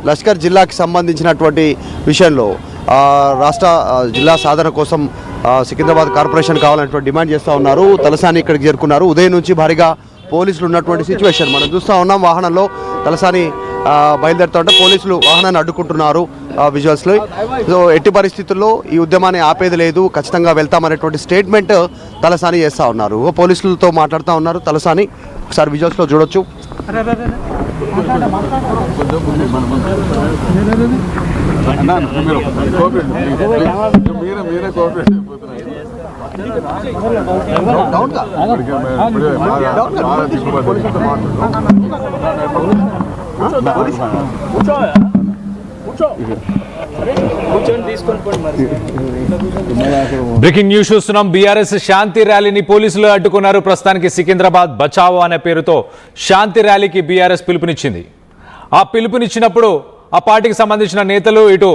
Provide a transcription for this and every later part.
లష్కర్ జిల్లాకి సంబంధించినటువంటి విషయంలో రాష్ట్ర జిల్లా సాధన కోసం సికింద్రాబాద్ కార్పొరేషన్ కావాలనేటువంటి డిమాండ్ చేస్తూ ఉన్నారు. తలసాని ఇక్కడికి చేరుకున్నారు. ఉదయం నుంచి భారీగా పోలీసులు ఉన్నటువంటి సిచ్యువేషన్ మనం చూస్తూ ఉన్నాం. వాహనంలో తలసాని బయలుదేరుతూ ఉంటే పోలీసులు వాహనాన్ని అడ్డుకుంటున్నారు విజువల్స్లో. సో ఎట్టి పరిస్థితుల్లో ఈ ఉద్యమాన్ని ఆపేది లేదు, ఖచ్చితంగా వెళ్తామనేటువంటి స్టేట్మెంట్ తలసాని చేస్తూ ఉన్నారు. పోలీసులతో మాట్లాడుతూ ఉన్నారు తలసాని. ఒకసారి విజువల్స్లో చూడొచ్చు. బ్రేకింగ్ న్యూస్ చూస్తున్నాం. బీఆర్ఎస్ శాంతి ర్యాలీని పోలీసులు అడ్డుకున్నారు. ప్రస్తుతానికి సికింద్రాబాద్ బచావో అనే పేరుతో శాంతి ర్యాలీకి బీఆర్ఎస్ పిలుపునిచ్చింది. ఆ పిలుపునిచ్చినప్పుడు ఆ పార్టీకి సంబంధించిన నేతలు ఇటు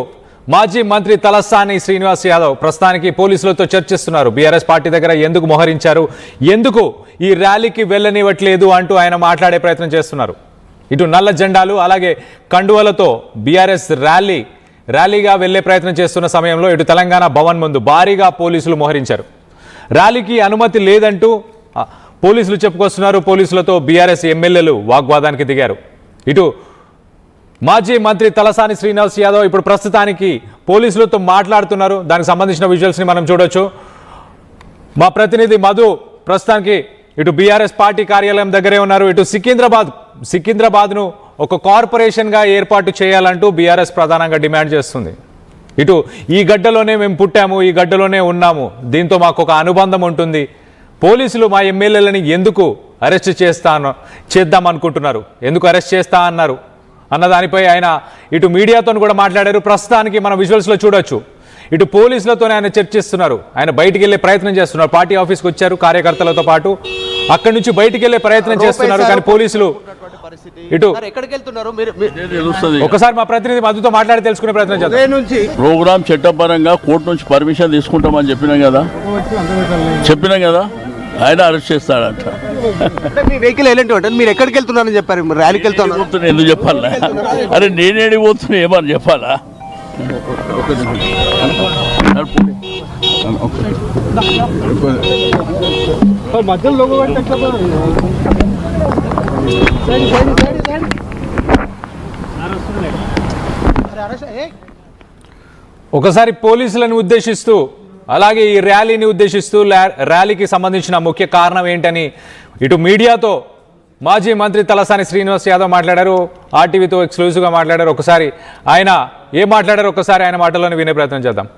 మాజీ మంత్రి తలసాని శ్రీనివాస్ యాదవ్ ప్రస్తుతానికి పోలీసులతో చర్చిస్తున్నారు. బీఆర్ఎస్ పార్టీ దగ్గర ఎందుకు మోహరించారు, ఎందుకు ఈ ర్యాలీకి వెళ్ళనివ్వట్లేదు అంటూ ఆయన మాట్లాడే ప్రయత్నం చేస్తున్నారు. ఇటు నల్ల జెండాలు అలాగే కండువలతో బీఆర్ఎస్ ర్యాలీగా వెళ్లే ప్రయత్నం చేస్తున్న సమయంలో ఇటు తెలంగాణ భవన్ ముందు భారీగా పోలీసులు మోహరించారు. ర్యాలీకి అనుమతి లేదంటూ పోలీసులు చెప్పుకొస్తున్నారు. పోలీసులతో బీఆర్ఎస్ ఎమ్మెల్యేలు వాగ్వాదానికి దిగారు. ఇటు మాజీ మంత్రి తలసాని శ్రీనివాస్ యాదవ్ ఇప్పుడు ప్రస్తుతానికి పోలీసులతో మాట్లాడుతున్నారు. దానికి సంబంధించిన విజువల్స్ని మనం చూడొచ్చు. మా ప్రతినిధి మధు ప్రస్తుతానికి ఇటు బీఆర్ఎస్ పార్టీ కార్యాలయం దగ్గరే ఉన్నారు. ఇటు సికింద్రాబాద్ను ఒక కార్పొరేషన్గా ఏర్పాటు చేయాలంటూ బీఆర్ఎస్ ప్రధానంగా డిమాండ్ చేస్తుంది. ఇటు ఈ గడ్డలోనే మేము పుట్టాము, ఈ గడ్డలోనే ఉన్నాము, దీంతో మాకు ఒక అనుబంధం ఉంటుంది. పోలీసులు మా ఎమ్మెల్యేలని ఎందుకు అరెస్ట్ చేద్దాం అనుకుంటున్నారు, ఎందుకు అరెస్ట్ చేస్తా అన్నారు అన్న దానిపై ఆయన ఇటు మీడియాతో కూడా మాట్లాడారు. ప్రస్తుతానికి మనం విజువల్స్లో చూడొచ్చు. ఇటు పోలీసులతోనే ఆయన చర్చిస్తున్నారు. ఆయన బయటికి వెళ్ళే ప్రయత్నం చేస్తున్నారు. పార్టీ ఆఫీస్కి వచ్చారు కార్యకర్తలతో పాటు. అక్కడి నుంచి బయటికి వెళ్ళే ప్రయత్నం చేస్తున్నారు. కానీ పోలీసులు ఇటు ఒకసారి మా ప్రతినిధి మధుతో మాట్లాడి తెలుసుకునే ప్రయత్నం చేద్దాం. ప్రోగ్రామ్ చట్టపరంగా కోర్టు నుంచి పర్మిషన్ తీసుకుంటామని చెప్పినాం కదా ఆయన అరెస్ట్ చేస్తాడంట. మీ వెహికల్ ఎలాంటి ఉంటుంది, మీరు ఎక్కడికి వెళ్తున్నారని చెప్పారు, ర్యాలీకి వెళ్తున్నారు ఎందుకు చెప్పాలా? అరే నేనేడి పోతున్నా ఏమని చెప్పాలా? ఒకసారి పోలీసులను ఉద్దేశిస్తూ అలాగే ఈ ర్యాలీని ఉద్దేశిస్తూ ర్యాలీకి సంబంధించిన ముఖ్య కారణం ఏంటని ఇటు మీడియాతో మాజీ మంత్రి తలసాని శ్రీనివాస్ యాదవ్ మాట్లాడారు. ఆర్టీవీతో ఎక్స్క్లూజివ్గా మాట్లాడారు. ఒకసారి ఆయన ఏం మాట్లాడారు ఒకసారి ఆయన మాటల్లోనే వినే ప్రయత్నం చేద్దాం.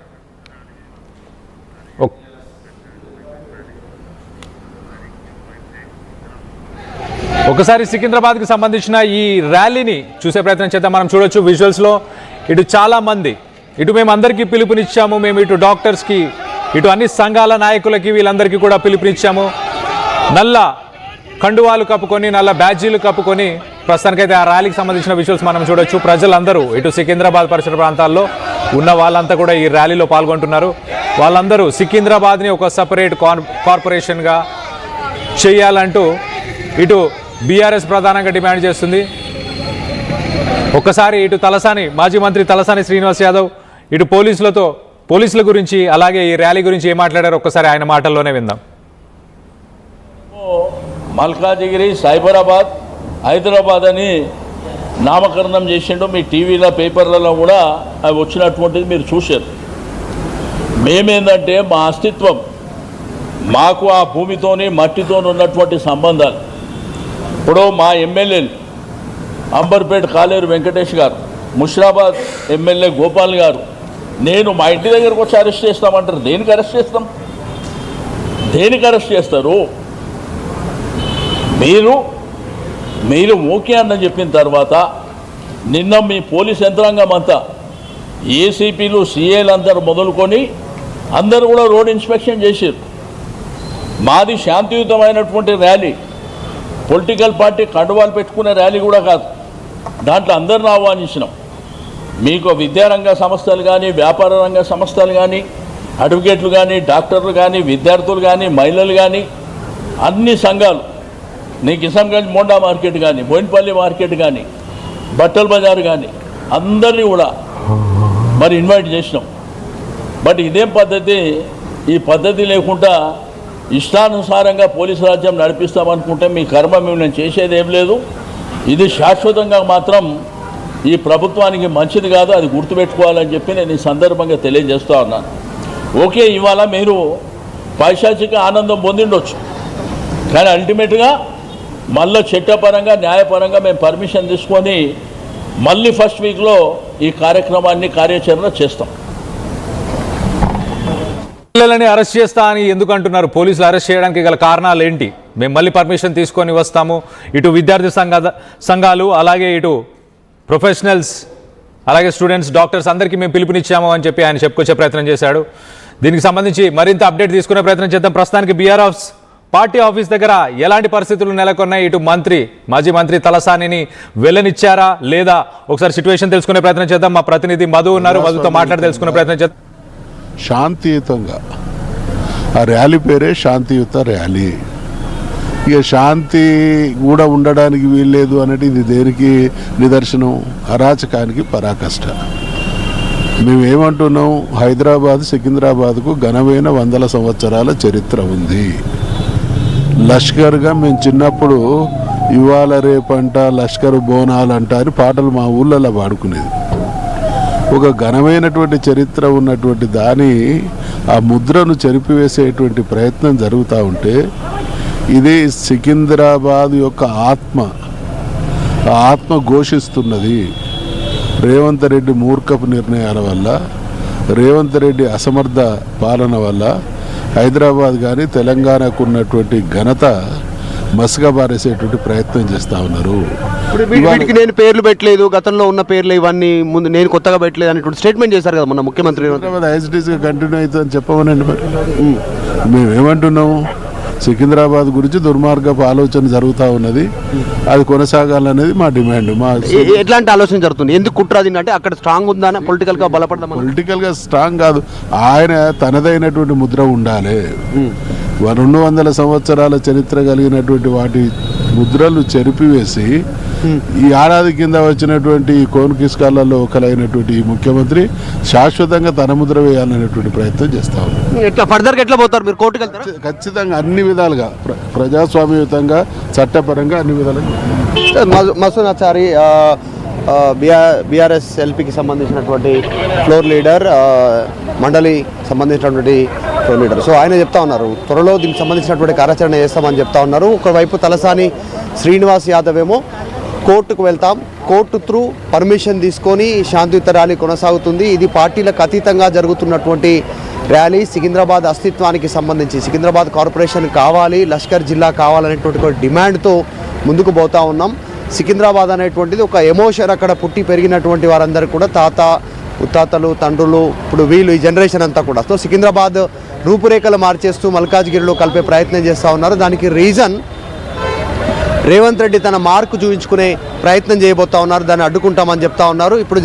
ఒకసారి సికింద్రాబాద్కి సంబంధించిన ఈ ర్యాలీని చూసే ప్రయత్నం చేద్దాం. మనం చూడొచ్చు విజువల్స్లో. ఇటు చాలామంది ఇటు మేము అందరికీ పిలుపునిచ్చాము, మేము ఇటు డాక్టర్స్కి ఇటు అన్ని సంఘాల నాయకులకి వీళ్ళందరికీ కూడా పిలుపునిచ్చాము. నల్ల కండువాలు కప్పుకొని నల్ల బ్యాడ్జీలు కప్పుకొని ప్రస్తుతానికైతే ఆ ర్యాలీకి సంబంధించిన విజువల్స్ మనం చూడొచ్చు. ప్రజలందరూ ఇటు సికింద్రాబాద్ పరిసర ప్రాంతాల్లో ఉన్న వాళ్ళంతా కూడా ఈ ర్యాలీలో పాల్గొంటున్నారు. వాళ్ళందరూ సికింద్రాబాద్ని ఒక సపరేట్ కార్పొరేషన్గా చేయాలంటూ ఇటు బీఆర్ఎస్ ప్రధానంగా డిమాండ్ చేస్తుంది. ఒక్కసారి ఇటు మాజీ మంత్రి తలసాని శ్రీనివాస్ యాదవ్ ఇటు పోలీసుల గురించి అలాగే ఈ ర్యాలీ గురించి ఏం మాట్లాడారో ఒక్కసారి ఆయన మాటల్లోనే విందాం. మల్కాజిగిరి సైబరాబాద్ హైదరాబాద్ అని నామకరణం చేసిండు. మీ టీవీలో పేపర్లలో కూడా అవి వచ్చినటువంటిది మీరు చూశారు. మేమేందంటే మా అస్తిత్వం, మాకు ఆ భూమితోని మట్టితోని ఉన్నటువంటి సంబంధాలు. ఇప్పుడు మా ఎమ్మెల్యేలు అంబర్పేట కాలేరు వెంకటేష్ గారు, ముషిరాబాద్ ఎమ్మెల్యే గోపాల్ గారు, నేను మా ఇంటి దగ్గరకు వచ్చి అరెస్ట్ చేస్తామంటారు. దేనికి అరెస్ట్ చేస్తాం? దేనికి అరెస్ట్ చేస్తారు? మీరు ఓకే అని చెప్పిన తర్వాత నిన్న మీ పోలీస్ యంత్రాంగం అంతా ఏసీపీలు సిఏలు అందరూ మొదలుకొని అందరూ కూడా రోడ్ ఇన్స్పెక్షన్ చేశారు. మాది శాంతియుతమైనటువంటి ర్యాలీ, పొలిటికల్ పార్టీ కండువాలు పెట్టుకునే ర్యాలీ కూడా కాదు. దాంట్లో అందరిని ఆహ్వానించినాం. మీకు విద్యారంగ సంస్థలు కానీ, వ్యాపార రంగ సంస్థలు కానీ, అడ్వకేట్లు కానీ, డాక్టర్లు కానీ, విద్యార్థులు కానీ, మహిళలు కానీ, అన్ని సంఘాలు, నీ కిషన్గంజ్ మోండా మార్కెట్ కానీ, బోయినపల్లి మార్కెట్ కానీ, బట్టల బజార్ కానీ, అందరినీ కూడా మరి ఇన్వైట్ చేసినాం. బట్ ఇదేం పద్ధతి? ఈ పద్ధతి లేకుండా ఇష్టానుసారంగా పోలీసు రాజ్యం నడిపిస్తామనుకుంటే మీ కర్మ మేము చేసేది ఏం లేదు. ఇది శాశ్వతంగా మాత్రం ఈ ప్రభుత్వానికి మంచిది కాదు, అది గుర్తుపెట్టుకోవాలని చెప్పి నేను ఈ సందర్భంగా తెలియజేస్తూ ఉన్నాను. ఓకే, ఇవాళ మీరు పైశాచిక ఆనందం పొందిండొచ్చు, కానీ అల్టిమేట్గా మళ్ళీ చట్టపరంగా న్యాయపరంగా మేము పర్మిషన్ తీసుకొని మళ్ళీ ఫస్ట్ వీక్లో ఈ కార్యక్రమాన్ని కార్యాచరణ చేస్తాం. పిల్లలని అరెస్ట్ చేస్తా అని ఎందుకు అంటున్నారు? పోలీసులు అరెస్ట్ చేయడానికి గల కారణాలు ఏంటి? మేము మళ్ళీ పర్మిషన్ తీసుకొని వస్తాము, ఇటు విద్యార్థి సంఘాలు అలాగే ఇటు ప్రొఫెషనల్స్ అలాగే స్టూడెంట్స్ డాక్టర్స్ అందరికీ మేము పిలుపునిచ్చాము అని చెప్పి ఆయన చెప్పుకొచ్చే ప్రయత్నం చేశాడు. దీనికి సంబంధించి మరింత అప్డేట్ తీసుకునే ప్రయత్నం చేద్దాం. ప్రస్తుతానికి బీఆర్ఎస్ పార్టీ ఆఫీస్ దగ్గర ఎలాంటి పరిస్థితులు నెలకొన్నాయి? ఇటు మాజీ మంత్రి తలసానిని వెళ్ళనిచ్చారా లేదా? ఒకసారి సిచ్యువేషన్ తెలుసుకునే ప్రయత్నం చేద్దాం. మా ప్రతినిధి మధు ఉన్నారు, మధుతో మాట్లాడి తెలుసుకునే ప్రయత్నం చేద్దాం. శాంతియుతంగా ఆ ర్యాలీ పేరే శాంతియుత ర్యాలీ. ఇక శాంతి కూడా ఉండడానికి వీల్లేదు అనేది ఇది దేనికి నిదర్శనం? అరాచకానికి పరాకష్ట. మేమేమంటున్నాం, హైదరాబాద్ సికింద్రాబాద్కు ఘనమైన 100 సంవత్సరాల చరిత్ర ఉంది. లష్కర్గా మేము చిన్నప్పుడు ఇవాళ రేపంట లష్కర్ బోనాలంట అని పాటలు మా ఊళ్ళల్లో పాడుకునేది. ఒక ఘనమైనటువంటి చరిత్ర ఉన్నటువంటి దాని ఆ ముద్రను చెరిపివేసేటువంటి ప్రయత్నం జరుగుతూ ఉంటే ఇది సికింద్రాబాద్ యొక్క ఆత్మ ఘోషిస్తున్నది. రేవంత్ రెడ్డి మూర్ఖపు నిర్ణయాల వల్ల, రేవంత్ రెడ్డి అసమర్థ పాలన వల్ల హైదరాబాద్ కానీ తెలంగాణకు ఉన్నటువంటి ఘనత మసకబారేసేటువంటి ప్రయత్నం చేస్తూ ఉన్నారు. వీటికి నేను పేర్లు పెట్టలేదు, గతంలో ఉన్న పేర్లు ఇవన్నీ ముందు నేను కొత్తగా పెట్టలేదు అనేటువంటి స్టేట్మెంట్ చేశారు కదా మొన్న ముఖ్యమంత్రి. యాజిటీస్గా కంటిన్యూ అవుతుందని చెప్పమనండి. మరి మేమేమంటున్నాము, సికింద్రాబాద్ గురించి దుర్మార్గపు ఆలోచన జరుగుతూ ఉన్నది, అది కొనసాగాలనేది మా డిమాండ్. ఎట్లాంటి ఆలోచన జరుగుతుంది? ఎందుకు కుట్రాది అంటే అక్కడ స్ట్రాంగ్ ఉందా, పొలిటికల్ గా బలపడదాం? పొలిటికల్ గా స్ట్రాంగ్ కాదు, ఆయన తనదైనటువంటి ముద్ర ఉండాలి. 200 సంవత్సరాల చరిత్ర కలిగినటువంటి వాటి ముద్రలు చెరిపివేసి ఈ ఏడాది కింద వచ్చినటువంటి కోన్కిస్కాలలో ఒకలైనటువంటి ఈ ముఖ్యమంత్రి శాశ్వతంగా తన ముద్ర వేయాలనేటువంటి ప్రయత్నం చేస్తా ఉన్నారు. ఎట్లా ఫర్దర్గా ఎట్లా పోతారు మీరు? కోర్టుకు వెళ్తారా? ఖచ్చితంగా అన్ని విధాలుగా ప్రజాస్వామ్యయుతంగా చట్టపరంగా అన్ని విధాలుగా. మసూనాచారి బీఆర్ఎస్ ఎల్పీకి సంబంధించినటువంటి ఫ్లోర్ లీడర్, మండలి సంబంధించినటువంటి ఫ్లోర్ లీడర్. సో ఆయన చెప్తా ఉన్నారు త్వరలో దీనికి సంబంధించినటువంటి కార్యాచరణ చేస్తామని చెప్తా ఉన్నారు. ఒకవైపు తలసాని శ్రీనివాస్ యాదవ్ ఏమో కోర్టుకు వెళ్తాం, కోర్టు త్రూ పర్మిషన్ తీసుకొని శాంతియుత ర్యాలీ కొనసాగుతుంది, ఇది పార్టీలకు అతీతంగా జరుగుతున్నటువంటి ర్యాలీ, సికింద్రాబాద్ అస్తిత్వానికి సంబంధించి సికింద్రాబాద్ కార్పొరేషన్ కావాలి, లష్కర్ జిల్లా కావాలనేటువంటి డిమాండ్తో ముందుకు పోతా ఉన్నాం. సికింద్రాబాద్ అనేటువంటిది ఒక ఎమోషన్, అక్కడ పుట్టి పెరిగినటువంటి వారందరూ కూడా ముత్తాతలు తండ్రులు, ఇప్పుడు వీళ్ళు ఈ జనరేషన్ అంతా కూడా. సో సికింద్రాబాద్ రూపురేఖలు మార్చేస్తూ మల్కాజ్గిరిలో కలిపే ప్రయత్నం చేస్తూ ఉన్నారు. దానికి రీజన్ రేవంత్ రెడ్డి తన మార్కు చూపించుకునే ప్రయత్నం చేయబోతా ఉన్నారు, దాన్ని అడ్డుకుంటామని చెప్తా ఉన్నారు. ఇప్పుడు